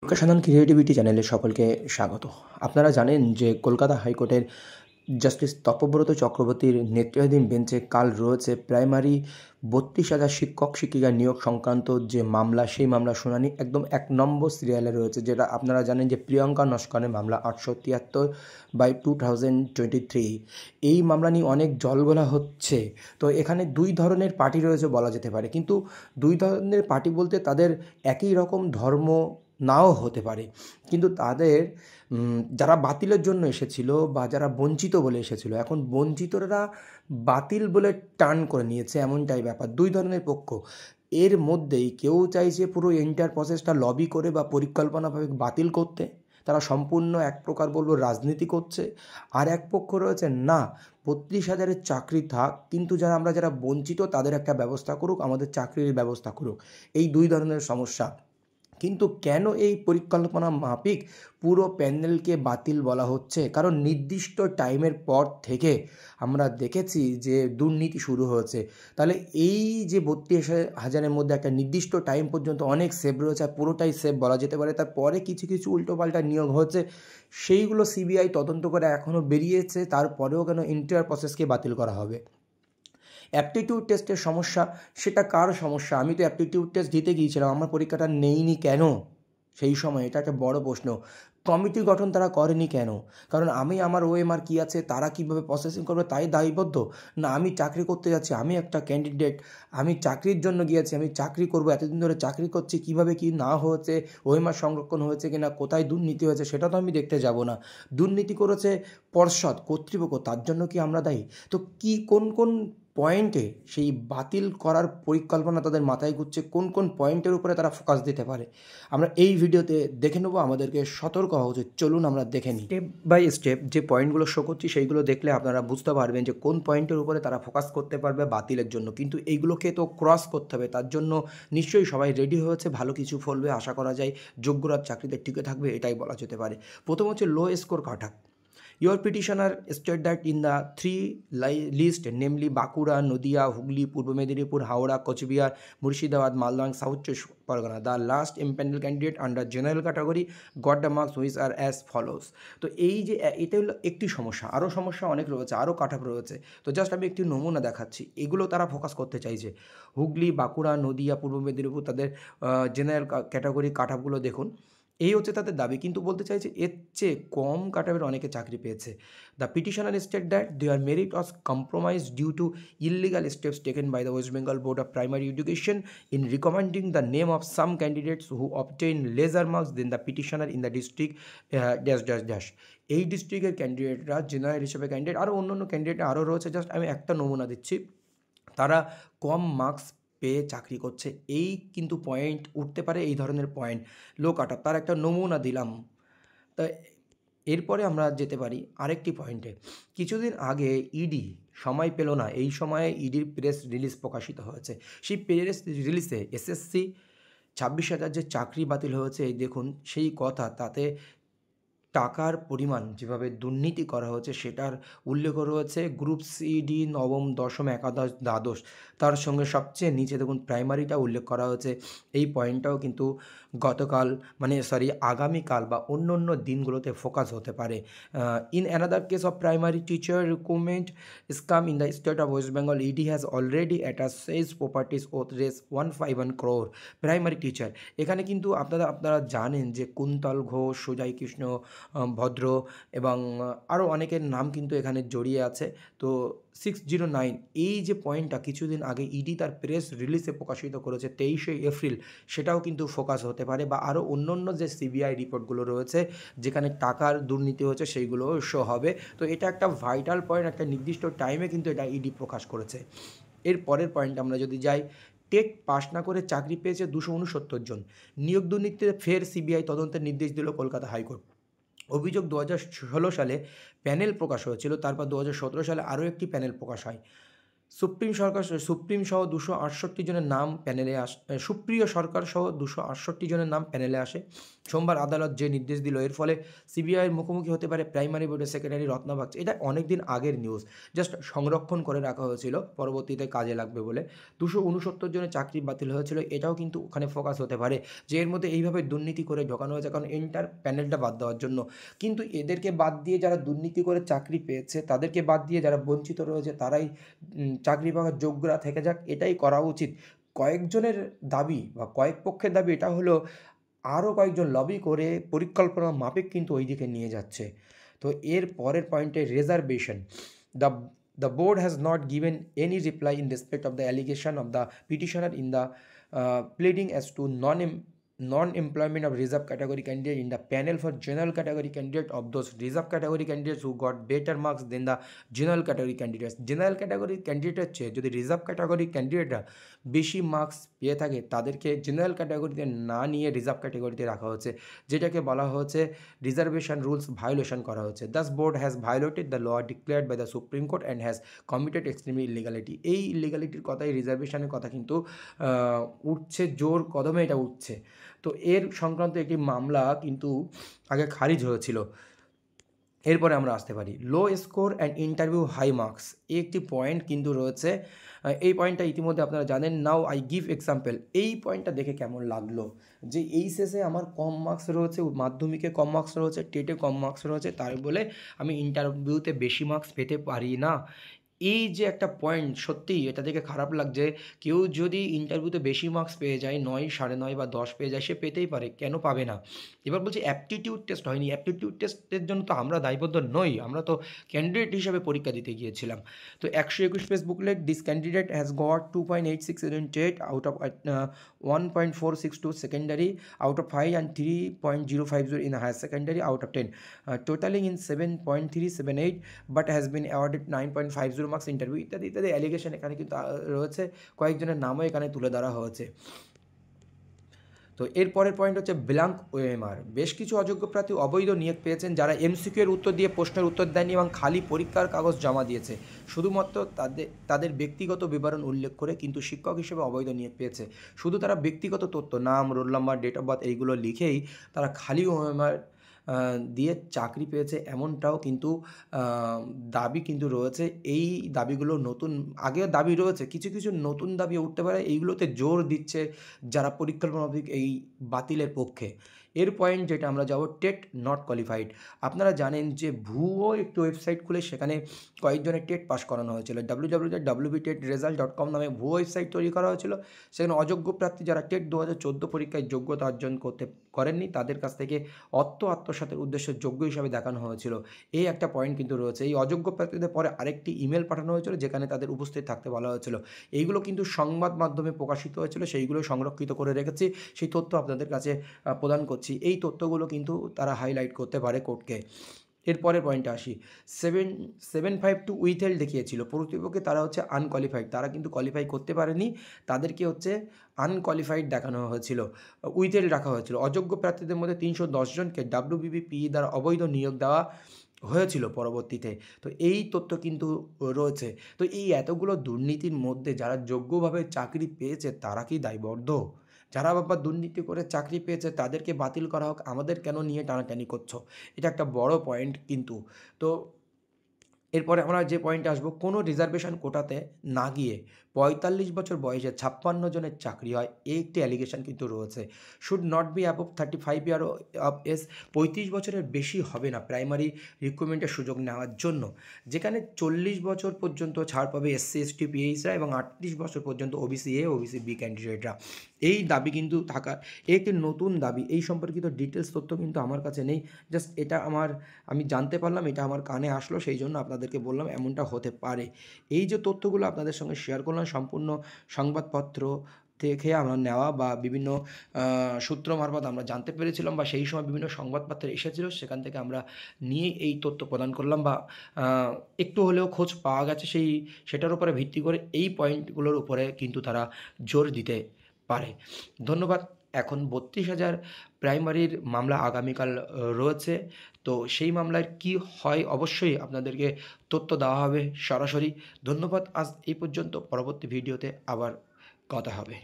প্রকাশানন creativity চ্যানেলে সকলকে স্বাগত। আপনারা জানেন যে কলকাতা হাইকোর্টের জাস্টিস তপব্রত চক্রবর্তীর নেতৃত্বাধীন বেঞ্চে কাল রয়েছে প্রাইমারি ৩২,০০০ শিক্ষক শিক্ষিকা নিয়োগ সংক্রান্ত যে মামলা, সেই মামলার শুনানি একদম ১ নম্বর সিরিয়ালে রয়েছে, যেটা আপনারা জানেন যে প্রিয়াঙ্কা নস্করের মামলা ৮৭৩/2023। এই মামলা নিয়ে অনেক জলঘোলা হচ্ছে। তো এখানে দুই ধরনের পার্টি রয়েছে বলা যেতে পারে, কিন্তু দুই ধরনের পার্টি বলতে তাদের একই রকম ধর্ম নাও হতে পারে, কিন্তু তাদের যারা বাতিলের জন্য এসেছিল বা যারা বঞ্চিত বলে এসেছিল, এখন বঞ্চিতরা বাতিল বলে টার্ন করে নিয়েছে, এমনটাই ব্যাপার। দুই ধরনের পক্ষ। এর মধ্যেই কেউ চাইছে পুরো এন্টার প্রসেসটা লবি করে বা পরিকল্পনাভাবে বাতিল করতে, তারা সম্পূর্ণ এক প্রকার বলবো রাজনীতি করছে। আর এক পক্ষ রয়েছে না, ৩২,০০০-এর চাকরি থাক, কিন্তু যারা বঞ্চিত তাদের একটা ব্যবস্থা করুক, আমাদের চাকরির ব্যবস্থা করুক। এই দুই ধরনের সমস্যা। কিন্তু কেন এই পরিকল্পনা মাফিক পুরো প্যানেলকে বাতিল বলা হচ্ছে? কারণ নির্দিষ্ট টাইমের পর থেকে আমরা দেখেছি যে দুর্নীতি শুরু হয়েছে। তাহলে এই যে ৩২,০০০-এর মধ্যে একটা নির্দিষ্ট টাইম পর্যন্ত অনেক সেভ রয়েছে, আর পুরোটাই সেভ বলা যেতে পারে। তারপরে কিছু কিছু উল্টোপাল্টা নিয়োগ হয়েছে, সেইগুলো সিবিআই তদন্ত করে এখনও বেরিয়েছে, তারপরেও কেন এন্টায়ার প্রসেসকে বাতিল করা হবে? অ্যাপটিটিউড টেস্টের সমস্যা, সেটা কার সমস্যা? আমি তো অ্যাপটিটিউড টেস্ট দিতে গিয়েছিলাম, আমার পরীক্ষাটা নেইনি কেন সেই সময়? এটা একটা বড় প্রশ্ন। কমিটি গঠন তারা করেনি কেন? কারণ আমি আমার ওএমআর কী আছে, তারা কীভাবে প্রসেসিং করবে তাই দায়বদ্ধ? না, আমি চাকরি করতে যাচ্ছি, আমি একটা ক্যান্ডিডেট, আমি চাকরির জন্য গিয়েছি, আমি চাকরি করব, এতদিন ধরে চাকরি করছি, কীভাবে কী না হয়েছে, ওএমআর সংরক্ষণ হয়েছে কি না, কোথায় দুর্নীতি হয়েছে সেটা তো আমি দেখতে যাব না। দুর্নীতি করেছে পর্ষদ, কর্তৃপক্ষ, তার জন্য কি আমরা দায়ী? তো কি কোন কোন পয়েন্টে সেই বাতিল করার পরিকল্পনা তাদের মাথায় ঘুরছে, কোন কোন পয়েন্টের উপরে তারা ফোকাস দিতে পারে, আমরা এই ভিডিওতে দেখে নেবো। আমাদেরকে সতর্ক হওয়া উচিত। চলুন আমরা দেখে নিই। স্টেপ বাই স্টেপ যে পয়েন্টগুলো শো করছি সেইগুলো দেখলে আপনারা বুঝতে পারবেন যে কোন পয়েন্টের উপরে তারা ফোকাস করতে পারবে বাতিলের জন্য। কিন্তু এইগুলোকে তো ক্রস করতে হবে, তার জন্য নিশ্চয়ই সবাই রেডি হয়েছে, ভালো কিছু ফলবে আশা করা যায়, যোগ্যরা চাকরিতে টিকে থাকবে, এটাই বলা যেতে পারে। প্রথম হচ্ছে low score cut off. Your petitioner stated that in the three list, namely Bankura, Nadia, Hugli, Purbo Medinipur, Howrah, Cochbihar, Murshidabad, Malda and South Chabbish Pargana, the last impaneled candidate under general category got the marks which are as follows. তো এই যে এটা হলো একটি সমস্যা, আরও সমস্যা অনেক রয়েছে, আরও কাট অফ রয়েছে। তো জাস্ট আমি একটি নমুনা দেখাচ্ছি, এগুলো তারা ফোকাস করতে চাইছে। হুগলি, বাঁকুড়া, নদিয়া, পূর্ব মেদিনীপুর, তাদের জেনারেল ক্যাটাগরি কাট অফগুলো দেখুন। এই হচ্ছে তাদের দাবি, কিন্তু বলতে চাইছে এর চেয়ে কম কাটাবের অনেকে চাকরি পেয়েছে। The petitioner state that their merit was compromise due to illegal steps taken by the West Bengal board of primary education in recommending the name of some candidates who obtain lesser marks than the petitioner in the district dash dash dash. এই ডিস্ট্রিক্টের ক্যান্ডিডেটরা general হিসেবে candidate, আরও অন্য candidate আরও রয়েছে, just আমি একটা নমুনা দিচ্ছি। তারা কম মার্কস পেয়ে চাকরি করছে, এই কিন্তু পয়েন্ট উঠতে পারে, এই ধরনের পয়েন্ট লো কাট অফ, তার একটা নমুনা দিলাম। তা এরপরে আমরা যেতে পারি আরেকটি পয়েন্টে। কিছুদিন আগে ইডি সময় পেল না, এই সময়ে ইডির প্রেস রিলিজ প্রকাশিত হয়েছে। সেই প্রেস রিলিজে এসএসসি 26,000 যে চাকরি বাতিল হয়েছে, এই দেখুন সেই কথা, তাতে টাকার পরিমাণ যেভাবে দুর্নীতি করা হয়েছে সেটার উল্লেখ রয়েছে। গ্রুপ সিডি নবম, দশম, একাদশ, দ্বাদশ, তার সঙ্গে সবচেয়ে নিচে দেখুন প্রাইমারিটা উল্লেখ করা হয়েছে। এই পয়েন্টটাও কিন্তু আগামীকাল বা অন্য দিনগুলোতে ফোকাস হতে পারে। In another case of primary teacher recruitment scam in the state of West Bengal, ED has already attaches properties worth Rs 151 crore primary teacher. এখানে কিন্তু আপনারা জানেন যে কুন্তল ঘোষ, সুজয় কৃষ্ণ ভদ্র এবং আরও অনেকের নাম কিন্তু এখানে জড়িয়ে আছে। তো 609 এই যে পয়েন্টটা কিছুদিন আগে ইডি তার প্রেস রিলিজে প্রকাশিত করেছে 23শে এপ্রিল, সেটাও কিন্তু ফোকাস হতে পারে, বা আরও অন্য যে সিবিআই রিপোর্টগুলো রয়েছে যেখানে টাকার দুর্নীতি হচ্ছে সেইগুলোও শো হবে। তো এটা একটা ভাইটাল পয়েন্ট, একটা নির্দিষ্ট টাইমে কিন্তু এটা ইডি প্রকাশ করেছে। এর পরের পয়েন্ট আমরা যদি যাই, টেট পাস না করে চাকরি পেয়েছে 269 জন। নিয়োগ দুর্নীতিতে ফের সিবিআই তদন্তের নির্দেশ দিল কলকাতা হাইকোর্ট। অভিযোগ 2016 সালে প্যানেল প্রকাশ হয়েছিল, তারপর 2017 সালে আরও একটি প্যানেল প্রকাশ হয়। সুপ্রিয় সহ 268 জনের নাম প্যানেলে আসে। সোমবার আদালত যে নির্দেশ দিল এর ফলে সিবিআইয়ের মুখোমুখি হতে পারে প্রাইমারি বোর্ডের সেক্রেটারি রত্না বাগচি। এটা অনেক দিন আগের নিউজ, জাস্ট সংরক্ষণ করে রাখা হয়েছিল পরবর্তীতে কাজে লাগবে বলে। 269 জনের চাকরি বাতিল হয়েছিল, এটাও কিন্তু ওখানে ফোকাস হতে পারে যে এর মধ্যে এইভাবে দুর্নীতি করে ঢোকানো হয়েছে, কারণ এন্টার প্যানেলটা বাদ দেওয়ার জন্য। কিন্তু এদেরকে বাদ দিয়ে যারা দুর্নীতি করে চাকরি পেয়েছে, তাদেরকে বাদ দিয়ে যারা বঞ্চিত রয়েছে তারাই চাকরি পাওয়ার যোগ্যরা থেকে যাক, এটাই করা উচিত। কয়েকজনের দাবি বা কয়েক পক্ষের দাবি এটা হলো আরও কয়েকজন লবি করে পরিকল্পনা মাফিক কিন্তু ওই দিকে নিয়ে যাচ্ছে। তো এর পরের পয়েন্টে reservation, the the board has not given any reply in respect of the allegation of the petitioner in the pleading as to non-employment of reserve category candidate in the panel for general category candidate of those reserve category candidates who got better marks than the general category candidates. general category candidate চেয়ে যদি reserve category ক্যান্ডিডেটরা বেশি marks পেয়ে থাকে তাদেরকে general ক্যাটাগরিতে না নিয়ে reserve ক্যাটাগরিতে রাখা হচ্ছে, যেটাকে বলা হচ্ছে রিজার্ভেশন রুলস ভায়োলেশন করা হচ্ছে। This board has violated the law declared by the supreme court and has committed extremely illegality. এই ইলিগালিটির কথাই, রিজার্ভেশনের কথা কিন্তু উঠছে জোর কদমে, এটা উঠছে। তো এর সংক্রান্ত একটি মামলা কিন্তু আগে খারিজ হয়েছিল। এরপরে আমরা আসতে পারি low score and interview high marks, একটি পয়েন্ট কিন্তু রয়েছে। এই পয়েন্টটা ইতিমধ্যে আপনারা জানেন। Now I give example. এই পয়েন্টটা দেখে কেমন লাগলো যে এইচএসে আমার কম মার্কস রয়েছে, মাধ্যমিকে কম মার্কস রয়েছে, টেটে কম মার্কস রয়েছে, তাই বলে আমি ইন্টারভিউতে বেশি মার্কস পেতে পারি না। এই যে একটা পয়েন্ট, সত্যিই এটা দেখে খারাপ লাগছে। কেউ যদি ইন্টারভিউতে বেশি মার্কস পেয়ে যায়, 9, 9.5 বা 10 পেয়ে যায়, সে পেতেই পারে, কেন পাবে না? এবার বলছি অ্যাপটিটিউড টেস্ট হয়নি, অ্যাপটিটিউড টেস্টের জন্য তো আমরা দায়বদ্ধ নই, আমরা তো ক্যান্ডিডেট হিসাবে পরীক্ষা দিতে গিয়েছিলাম। তো 121 page booklet, this candidate has got 2.86 in TET out of 1.462 secondary out of 5 and 3.050 in higher secondary out of 10, totalling in 7.378, but has been awarded 9.50 marks interview, ইত্যাদি ইত্যাদি অ্যালিগেশন এখানে কিন্তু রয়েছে। কয়েকজনের নামও এখানে তুলে ধরা হয়েছে। তো এরপরের পয়েন্ট হচ্ছে ব্ল্যাঙ্ক ওএমআর। বেশ কিছু অযোগ্য প্রার্থী অবৈধ নিয়োগ পেয়েছেন যারা এমসিকিউ এর উত্তর দিয়ে প্রশ্নের উত্তর দেয়নি এবং খালি পরীক্ষার কাগজ জমা দিয়েছে, শুধুমাত্র তাদের ব্যক্তিগত বিবরণ উল্লেখ করে কিন্তু শিক্ষক হিসেবে অবৈধ নিয়োগ পেয়েছে। শুধু তারা ব্যক্তিগত তথ্য, নাম, roll number, date of birth এইগুলো লিখেই তারা খালি ওএমআর দিয়ে চাকরি পেয়েছে, এমনটাও কিন্তু দাবি কিন্তু রয়েছে। এই দাবিগুলো নতুন, আগেও দাবি রয়েছে, কিছু কিছু নতুন দাবি উঠতে পারে, এইগুলোতে জোর দিচ্ছে যারা পরীক্ষামূলক এই বাতিলের পক্ষে। এর পয়েন্ট যেটা আমরা যাব, টেট নট কোয়ালিফাইড। আপনারা জানেন যে ভুয়ো একটি ওয়েবসাইট খুলে সেখানে কয়েকজনের টেট পাস করানো হয়েছিল। www.wbtetresult.com নামে ভুয়ো ওয়েবসাইট তৈরি করা হয়েছিল। সেখানে অযোগ্য প্রার্থী যারা টেট 2014 পরীক্ষায় যোগ্যতা অর্জন করেননি তাদের কাছ থেকে আত্মসাতের উদ্দেশ্যে যোগ্য হিসাবে দেখানো হয়েছিল। এই একটা পয়েন্ট কিন্তু রয়েছে। এই অযোগ্য প্রার্থীদের পরে আরেকটি ইমেল পাঠানো হয়েছিল যেখানে তাদের উপস্থিত থাকতে বলা হয়েছিল। এইগুলো কিন্তু সংবাদ মাধ্যমে প্রকাশিত হয়েছিল, সেইগুলো সংরক্ষিত করে রেখেছি, সেই তথ্য আপনাদের কাছে প্রদান করছি। এই তথ্যগুলো কিন্তু তারা হাইলাইট করতে পারে কোর্টকে। এরপরের পয়েন্টে আসি, 752 উইথহেল্ড দেখিয়েছিল প্রতিপক্ষে, তারা হচ্ছে আনকোয়ালিফাইড, তারা কিন্তু কোয়ালিফাই করতে পারেনি, তাদেরকে হচ্ছে আনকোয়ালিফাইড দেখানো হয়েছিল, উইথহেল্ড রাখা হয়েছিল। অযোগ্য প্রার্থীদের মধ্যে 310 জনকে WBPE দ্বারা অবৈধ নিয়োগ দেওয়া হয়েছিল পরবর্তীতে। তো এই তথ্য কিন্তু রয়েছে। তো এই এতগুলো দুর্নীতির মধ্যে যারা যোগ্যভাবে চাকরি পেয়েছে তারা কি দায়বদ্ধ? যারা বাবা দুর্নীতি করে চাকরি পেয়েছে তাদেরকে বাতিল করা হোক, আমাদের কেন নিয়ে টানাটানি করছো? এটা একটা বড় পয়েন্ট কিন্তু। তো এরপরে আমরা যে পয়েন্টে আসবো, কোনো রিজার্ভেশন কোটাতে না গিয়ে 45 বছর বয়সে 56 জনের চাকরি হয়, এই একটি অ্যালিগেশন কিন্তু রয়েছে। Should not be above 35 year of age, 35 বছরের বেশি হবে না প্রাইমারি রিক্রুটমেন্টের সুযোগ নেওয়ার জন্য, যেখানে 40 বছর পর্যন্ত ছাড় পাবে SC ST PHরা এবং 38 বছর পর্যন্ত OBC A OBC B ক্যান্ডিডেটরা। এই দাবি কিন্তু থাকা একটি নতুন দাবি, এই সম্পর্কিত ডিটেলস তথ্য কিন্তু আমার কাছে নেই, জাস্ট এটা আমি জানতে পারলাম, এটা আমার কানে আসলো, সেই জন্য আপনাদেরকে বললাম এমনটা হতে পারে। এই যে তথ্যগুলো আপনাদের সঙ্গে শেয়ার করলাম সম্পূর্ণ সংবাদপত্র থেকে আমরা নেওয়া বা বিভিন্ন সূত্র মারফত আমরা জানতে পেরেছিলাম বা সেই সময় বিভিন্ন সংবাদপত্রে এসেছিল, সেখান থেকে আমরা নিয়ে এই তথ্য প্রদান করলাম বা একটু হলেও খোঁজ পাওয়া গেছে, সেটার উপরে ভিত্তি করে এই পয়েন্টগুলোর উপরে কিন্তু তারা জোর দিতে পারে। ধন্যবাদ। এখন 32,000 প্রাইমারির মামলা আগামীকাল রয়েছে, তো সেই মামলার কি হয় অবশ্যই আপনাদেরকে তথ্য দেওয়া হবে সরাসরি। ধন্যবাদ, আজ এই পর্যন্ত, পরবর্তী ভিডিওতে আবার কথা হবে।